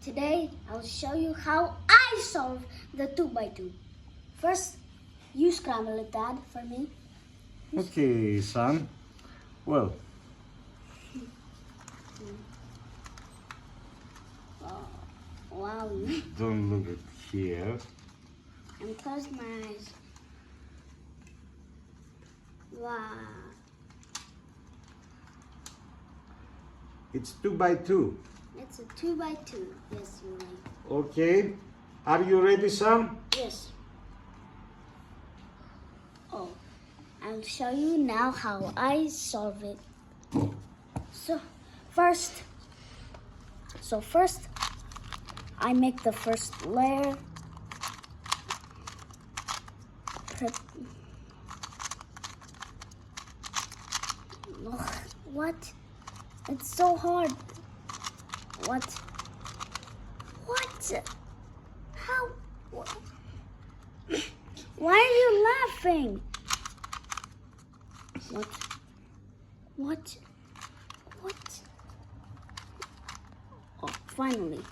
Today, I'll show you how I solve the 2x2. First, you scramble it, Dad, for me. Okay, son. Well. Oh, wow. Don't look at here. And close my eyes. Wow. It's 2x2. It's a 2x2. Yes, you're right. Okay. Are you ready, son? Yes. Oh, I'll show you now how I solve it. So first, I make the first layer. Ugh, what? It's so hard. What? How? Why are you laughing? What? Oh, finally.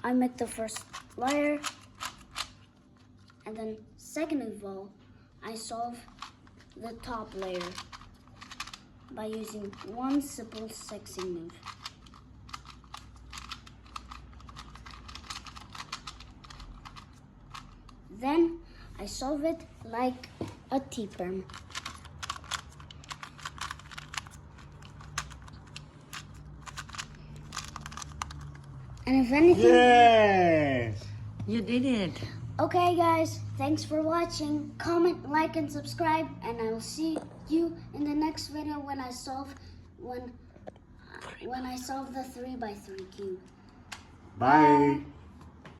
I make the first layer, and then second of all, I solve the top layer by using one simple sexy move. Then I solve it like a T-perm. And if anything... Yes! You did it. Okay guys, thanks for watching. Comment, like, and subscribe, and I will see you in the next video when I solve the 3x3 cube. Bye.